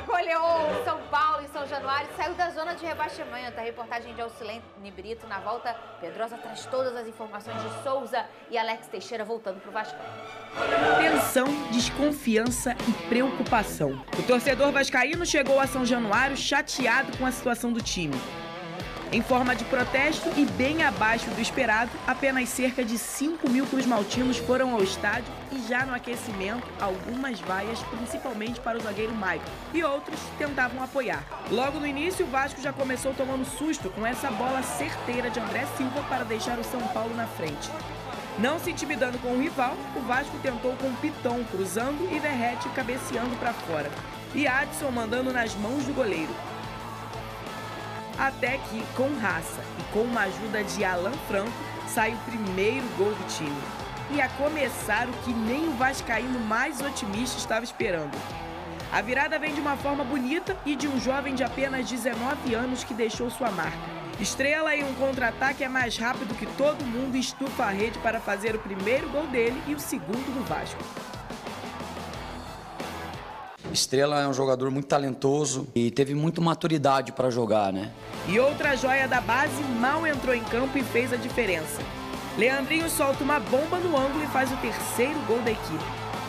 Goleou o São Paulo em São Januário, saiu da zona de rebaixamento. A reportagem de Alcilene Brito. Na volta, Pedrosa traz todas as informações de Souza e Alex Teixeira voltando pro Vasco. Tensão, desconfiança e preocupação. O torcedor vascaíno chegou a São Januário chateado com a situação do time. Em forma de protesto e bem abaixo do esperado, apenas cerca de 5.000 cruzmaltinos foram ao estádio e já no aquecimento, algumas vaias, principalmente para o zagueiro Maicon, e outros tentavam apoiar. Logo no início, o Vasco já começou tomando susto com essa bola certeira de André Silva para deixar o São Paulo na frente. Não se intimidando com o rival, o Vasco tentou com Piton cruzando e Verratti cabeceando para fora, e Adson mandando nas mãos do goleiro. Até que, com raça e com uma ajuda de Alan Franco, sai o primeiro gol do time. E a começar o que nem o vascaíno mais otimista estava esperando. A virada vem de uma forma bonita e de um jovem de apenas 19 anos que deixou sua marca. Estrela em um contra-ataque é mais rápido que todo mundo e estufa a rede para fazer o primeiro gol dele e o segundo do Vasco. Estrela é um jogador muito talentoso e teve muita maturidade para jogar, né? E outra joia da base mal entrou em campo e fez a diferença. Leandrinho solta uma bomba no ângulo e faz o terceiro gol da equipe.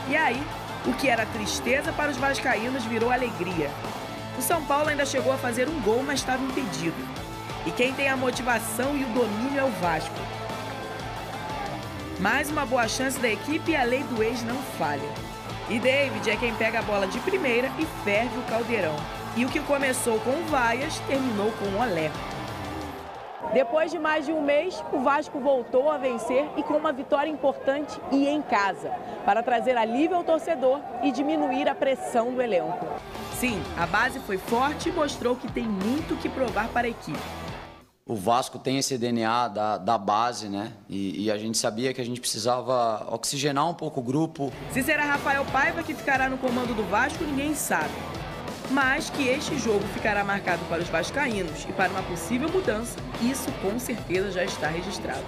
E aí, o que era tristeza para os vascaínos virou alegria. O São Paulo ainda chegou a fazer um gol, mas estava impedido. E quem tem a motivação e o domínio é o Vasco. Mais uma boa chance da equipe e a lei do ex não falha. E David é quem pega a bola de primeira e ferve o caldeirão. E o que começou com vaias, terminou com olé. Depois de mais de um mês, o Vasco voltou a vencer e com uma vitória importante e em casa, para trazer alívio ao torcedor e diminuir a pressão do elenco. Sim, a base foi forte e mostrou que tem muito que provar para a equipe. O Vasco tem esse DNA da base, né? E a gente sabia que a gente precisava oxigenar um pouco o grupo. Se será Rafael Paiva que ficará no comando do Vasco, ninguém sabe. Mas que este jogo ficará marcado para os vascaínos e para uma possível mudança, isso com certeza já está registrado.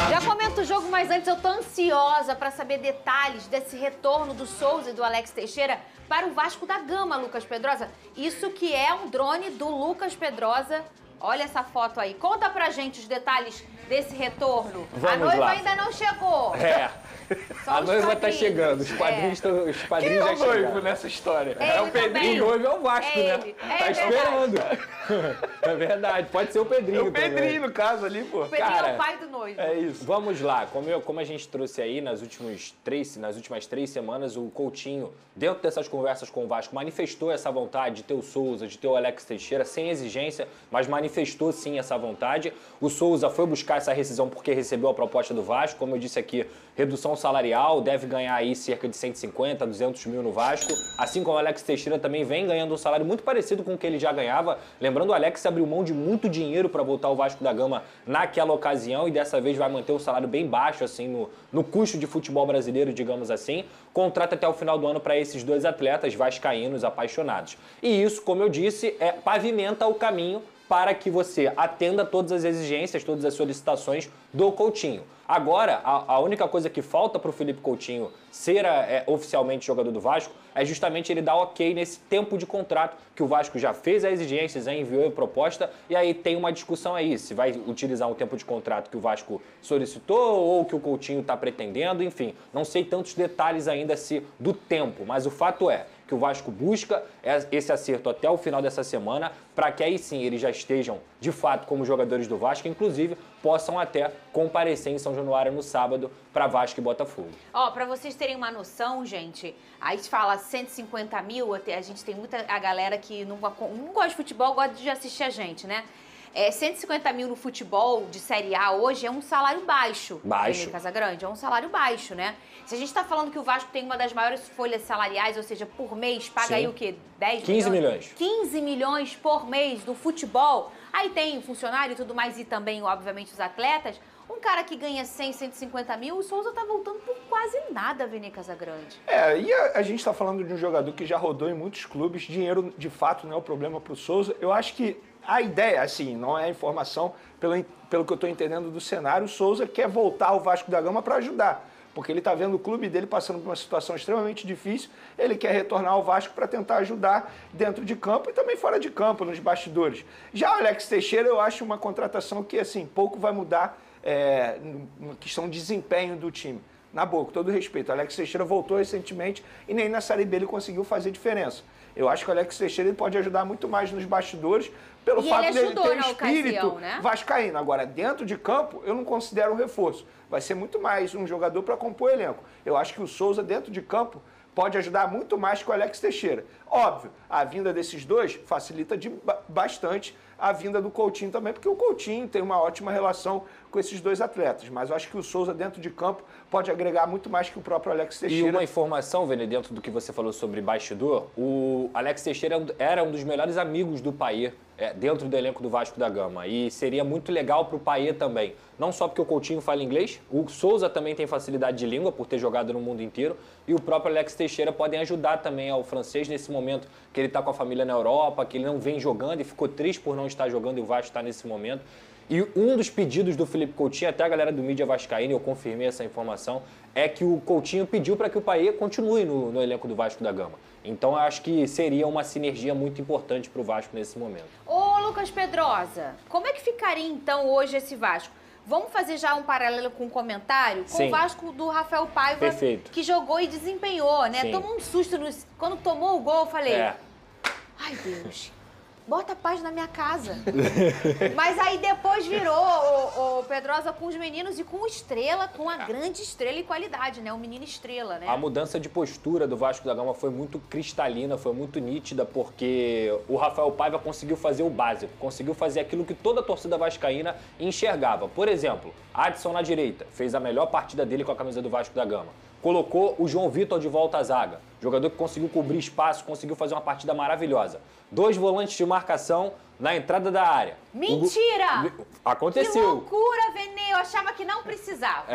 Já comento o jogo, mas antes eu tô ansiosa para saber detalhes desse retorno do Souza e do Alex Teixeira para o Vasco da Gama, Lucas Pedrosa. Isso que é um drone do Lucas Pedrosa. Olha essa foto aí. Conta pra gente os detalhes desse retorno. Vamos a noiva lá. Ainda não chegou. É. Só A noiva tá chegando. Os quadrinhos. quadrinhos, É. quadrinhos Quem é já o noivo chegaram. nessa história? Ele É o Pedrinho, também. o noivo é o Vasco, É né? ele. Tá esperando. É verdade. Pode ser o É Pedrinho o Pedrinho, também. no caso ali, pô. O Pedrinho Cara, é o pai do noivo. É isso. Vamos lá. Como a gente trouxe aí nas últimas 3 semanas, o Coutinho, dentro dessas conversas com o Vasco, manifestou essa vontade de ter o Souza, de ter o Alex Teixeira, sem exigência, mas manifestou sim essa vontade. O Souza foi buscar essa rescisão porque recebeu a proposta do Vasco, como eu disse aqui, redução salarial, deve ganhar aí cerca de 150, 200 mil no Vasco, assim como o Alex Teixeira também vem ganhando um salário muito parecido com o que ele já ganhava. Lembrando, o Alex abriu mão de muito dinheiro para voltar ao Vasco da Gama naquela ocasião e dessa vez vai manter um salário bem baixo assim no custo de futebol brasileiro, digamos assim. Contrato até o final do ano para esses dois atletas vascaínos apaixonados. E isso, como eu disse, pavimenta o caminho para que você atenda todas as exigências, todas as solicitações do Coutinho. Agora, a única coisa que falta para o Felipe Coutinho ser oficialmente jogador do Vasco é justamente ele dar ok nesse tempo de contrato que o Vasco já fez as exigências, já enviou a proposta e aí tem uma discussão aí, se vai utilizar um tempo de contrato que o Vasco solicitou ou que o Coutinho está pretendendo, enfim, não sei tantos detalhes ainda do tempo, mas o fato é que o Vasco busca esse acerto até o final dessa semana para que aí sim eles já estejam de fato como jogadores do Vasco, inclusive possam até comparecer em São Januário no sábado para Vasco e Botafogo. Ó, pra vocês terem uma noção, gente, aí se fala 150 mil, a gente tem a galera que não gosta de futebol, gosta de assistir a gente, né? 150 mil no futebol de Série A hoje é um salário baixo. Baixo. Em Casagrande, é um salário baixo, né? Se a gente tá falando que o Vasco tem uma das maiores folhas salariais, ou seja, por mês, paga Sim. aí o quê? 10 15 milhões. 15 milhões por mês no futebol. Aí tem o funcionário e tudo mais, e também, obviamente, os atletas. Um cara que ganha 100, 150 mil, o Souza tá voltando por quase nada, Vini Casagrande. E a gente tá falando de um jogador que já rodou em muitos clubes, dinheiro de fato não é o problema pro Souza. Eu acho que a ideia, assim, não é a informação, pelo que eu tô entendendo do cenário, o Souza quer voltar ao Vasco da Gama para ajudar. porque ele está vendo o clube dele passando por uma situação extremamente difícil, ele quer retornar ao Vasco para tentar ajudar dentro de campo e também fora de campo, nos bastidores. Já o Alex Teixeira, eu acho uma contratação que, assim, pouco vai mudar na questão de desempenho do time. Na boa, com todo respeito, o Alex Teixeira voltou recentemente e nem na Série B ele conseguiu fazer diferença. Eu acho que o Alex Teixeira ele pode ajudar muito mais nos bastidores pelo fato dele ter espírito vascaíno. Agora, dentro de campo, eu não considero um reforço. Vai ser muito mais um jogador para compor o elenco. Eu acho que o Souza, dentro de campo, pode ajudar muito mais que o Alex Teixeira. Óbvio, a vinda desses dois facilita bastante a vinda do Coutinho também, porque o Coutinho tem uma ótima relação com esses dois atletas. Mas eu acho que o Souza, dentro de campo, pode agregar muito mais que o próprio Alex Teixeira. E uma informação, Vene, dentro do que você falou sobre bastidor, o Alex Teixeira era um dos melhores amigos do Payet dentro do elenco do Vasco da Gama. E seria muito legal para o Payet também. Não só porque o Coutinho fala inglês, o Souza também tem facilidade de língua por ter jogado no mundo inteiro, e o próprio Alex Teixeira podem ajudar também ao francês nesse momento que ele está com a família na Europa, que ele não vem jogando e ficou triste por não estar jogando, e o Vasco está nesse momento. E um dos pedidos do Felipe Coutinho, até a galera do Mídia Vascaína, eu confirmei essa informação, é que o Coutinho pediu para que o Payet continue no elenco do Vasco da Gama. Então, eu acho que seria uma sinergia muito importante para o Vasco nesse momento. Ô, Lucas Pedrosa, como é que ficaria, então, hoje esse Vasco? Vamos fazer já um paralelo com um comentário com o Vasco do Rafael Paiva, perfeito, que jogou e desempenhou, né? Sim. Tomou um susto. Quando tomou o gol, eu falei, ai, Deus, bota paz na minha casa. Mas aí depois virou o Pedrosa com os meninos e com o Estrela, com a grande estrela e qualidade, né? O menino Estrela, né? A mudança de postura do Vasco da Gama foi muito cristalina, foi muito nítida, porque o Rafael Paiva conseguiu fazer o básico, conseguiu fazer aquilo que toda a torcida vascaína enxergava. Por exemplo, Adson na direita, fez a melhor partida dele com a camisa do Vasco da Gama. Colocou o João Vitor de volta à zaga, jogador que conseguiu cobrir espaço, conseguiu fazer uma partida maravilhosa. 2 volantes de marcação na entrada da área. Mentira! Aconteceu. Que loucura, Vene! Eu achava que não precisava.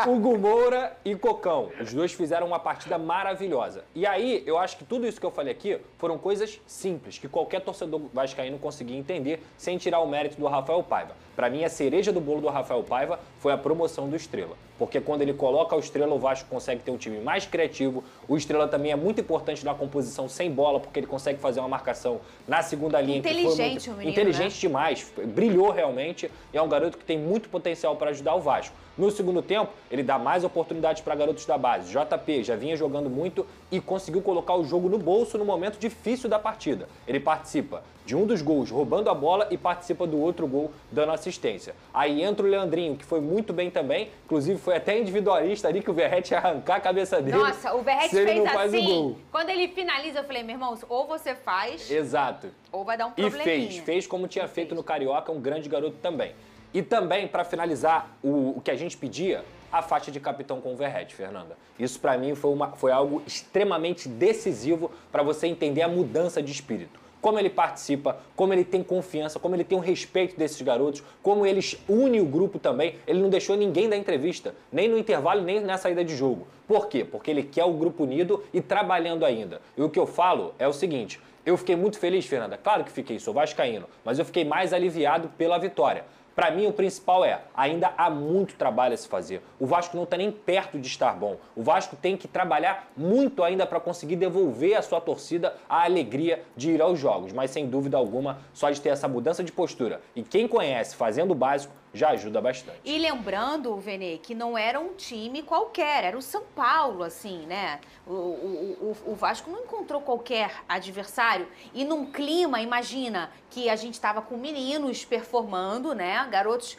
Hugo Moura e Cocão. Os dois fizeram uma partida maravilhosa. E aí, eu acho que tudo isso que eu falei aqui foram coisas simples, que qualquer torcedor vascaíno conseguia entender sem tirar o mérito do Rafael Paiva. Para mim, a cereja do bolo do Rafael Paiva foi a promoção do Estrela. Porque quando ele coloca o Estrela, o Vasco consegue ter um time mais criativo. O Estrela também é muito importante na composição sem bola, porque ele consegue fazer uma marcação na segunda linha. Inteligente o menino, inteligente, né? Demais. Brilhou realmente e é um garoto que tem muito potencial para ajudar o Vasco. No segundo tempo, ele dá mais oportunidades para garotos da base. JP já vinha jogando muito e conseguiu colocar o jogo no bolso no momento difícil da partida. Ele participa de um dos gols roubando a bola e participa do outro gol dando assistência. Aí entra o Leandrinho, que foi muito bem também, inclusive foi até individualista ali, que o Verratti ia arrancar a cabeça dele. Nossa, o Verratti fez assim, quando ele finaliza, eu falei, meu irmão, ou você faz... Exato. Ou vai dar um probleminha. E fez como tinha feito no Carioca, um grande garoto também. E também, para finalizar, o que a gente pedia, a faixa de capitão com o Verratti, Fernanda. Isso, para mim, foi algo extremamente decisivo para você entender a mudança de espírito. Como ele participa, como ele tem confiança, como ele tem um respeito desses garotos, como eles unem o grupo também. Ele não deixou ninguém dar entrevista, nem no intervalo, nem na saída de jogo. Por quê? Porque ele quer o grupo unido e trabalhando ainda. E o que eu falo é o seguinte, eu fiquei muito feliz, Fernanda, claro que fiquei, sou vascaíno, mas eu fiquei mais aliviado pela vitória. Para mim, o principal ainda há muito trabalho a se fazer. O Vasco não está nem perto de estar bom. O Vasco tem que trabalhar muito ainda para conseguir devolver à sua torcida a alegria de ir aos jogos. Mas, sem dúvida alguma, só de ter essa mudança de postura. E quem conhece fazendo o básico já ajuda bastante. E lembrando, Vene, que não era um time qualquer, era o São Paulo, assim, né? O Vasco não encontrou qualquer adversário. E num clima, imagina, que a gente estava com meninos performando, né? Garotos,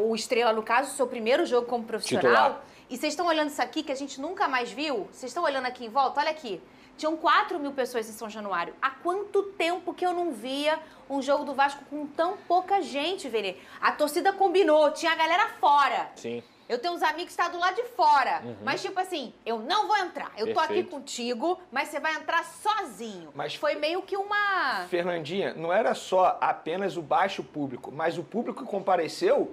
o Estrela, no caso, seu primeiro jogo como profissional. Titular. E vocês estão olhando isso aqui que a gente nunca mais viu? Vocês estão olhando aqui em volta? Olha aqui. Tinham 4.000 pessoas em São Januário. Há quanto tempo que eu não via um jogo do Vasco com tão pouca gente, Vene? A torcida combinou, tinha a galera fora. Sim. Eu tenho uns amigos que estão do lado de fora. Mas, tipo assim, eu não vou entrar. Eu tô aqui contigo, mas você vai entrar sozinho. Mas foi meio que uma... Fernandinha, não era só apenas o baixo público, mas o público que compareceu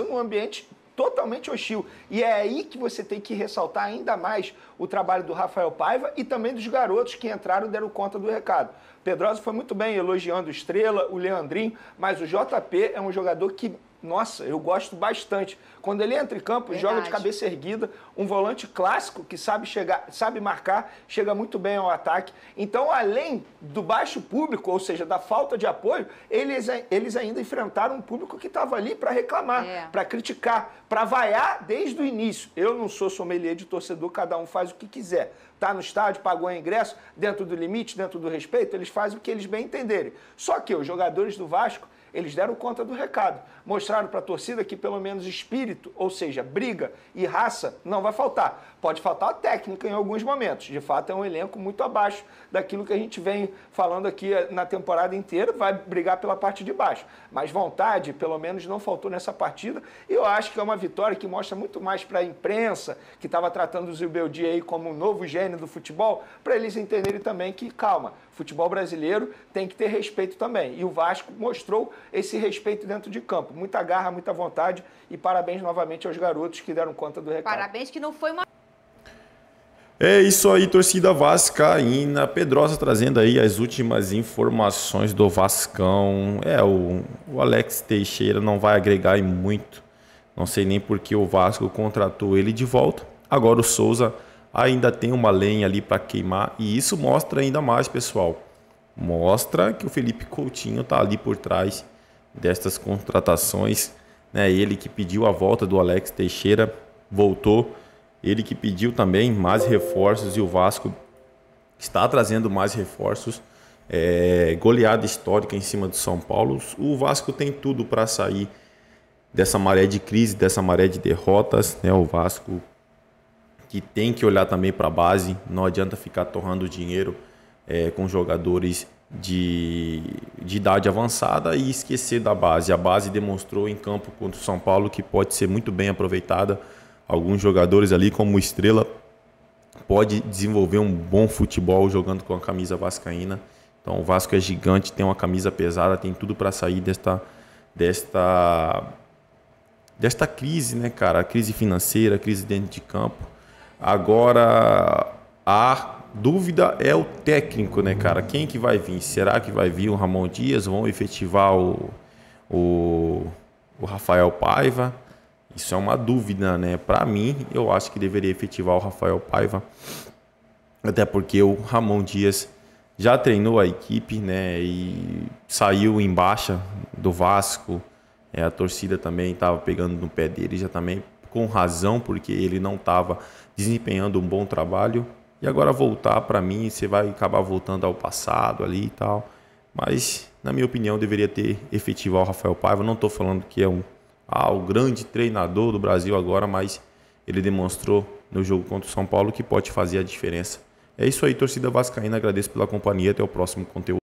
num ambiente totalmente hostil. E é aí que você tem que ressaltar ainda mais o trabalho do Rafael Paiva e também dos garotos que entraram e deram conta do recado. Pedrosa foi muito bem elogiando o Estrela, o Leandrinho, mas o JP é um jogador que nossa, eu gosto bastante. Quando ele entra em campo, joga de cabeça erguida, um volante clássico que sabe chegar, sabe marcar, chega muito bem ao ataque. Então, além do baixo público, ou seja, da falta de apoio, eles ainda enfrentaram um público que estava ali para reclamar, para criticar, para vaiar desde o início. Eu não sou sommelier de torcedor, cada um faz o que quiser. Tá no estádio, pagou o ingresso, dentro do limite, dentro do respeito, eles fazem o que eles bem entenderem. Só que os jogadores do Vasco, eles deram conta do recado. Mostraram para a torcida que pelo menos espírito, ou seja, briga e raça, não vai faltar. Pode faltar a técnica em alguns momentos. De fato, é um elenco muito abaixo daquilo que a gente vem falando aqui na temporada inteira. Vai brigar pela parte de baixo. Mas vontade, pelo menos, não faltou nessa partida. E eu acho que é uma vitória que mostra muito mais para a imprensa, que estava tratando o Zubeldia aí como um novo gênio do futebol, para eles entenderem também que, calma, futebol brasileiro tem que ter respeito também. E o Vasco mostrou esse respeito dentro de campo. Muita garra, muita vontade e parabéns novamente aos garotos que deram conta do recado. Parabéns, que não foi uma... É isso aí, torcida vascaína. Pedrosa trazendo aí as últimas informações do Vascão. O Alex Teixeira não vai agregar em muito. Não sei nem porque o Vasco contratou ele de volta. Agora o Souza ainda tem uma lenha ali para queimar. E isso mostra ainda mais, pessoal. Mostra que o Felipe Coutinho está ali por trás destas contratações. Né? Ele que pediu a volta do Alex Teixeira, voltou. Ele que pediu também mais reforços e o Vasco está trazendo mais reforços. Goleada histórica em cima do São Paulo. O Vasco tem tudo para sair dessa maré de crise, dessa maré de derrotas. Né? O Vasco que tem que olhar também para a base. Não adianta ficar torrando dinheiro com jogadores de idade avançada e esquecer da base. A base demonstrou em campo contra o São Paulo que pode ser muito bem aproveitada. Alguns jogadores ali, como o Estrela, pode desenvolver um bom futebol jogando com a camisa vascaína. Então o Vasco é gigante, tem uma camisa pesada, tem tudo para sair desta crise, né, cara? A crise financeira, a crise dentro de campo. Agora, a dúvida é o técnico, né, cara? Quem que vai vir? Será que vai vir o Ramon Dias? Vão efetivar o Rafael Paiva? Isso é uma dúvida, né? Para mim, eu acho que deveria efetivar o Rafael Paiva. Até porque o Ramon Dias já treinou a equipe, né? E saiu em baixa do Vasco. A torcida também estava pegando no pé dele, já também com razão, porque ele não estava desempenhando um bom trabalho. E agora voltar, para mim, você vai acabar voltando ao passado ali e tal. Mas, na minha opinião, deveria ter efetivado o Rafael Paiva. Não estou falando que é o grande treinador do Brasil agora, mas ele demonstrou no jogo contra o São Paulo que pode fazer a diferença. É isso aí, torcida vascaína. Agradeço pela companhia. Até o próximo conteúdo.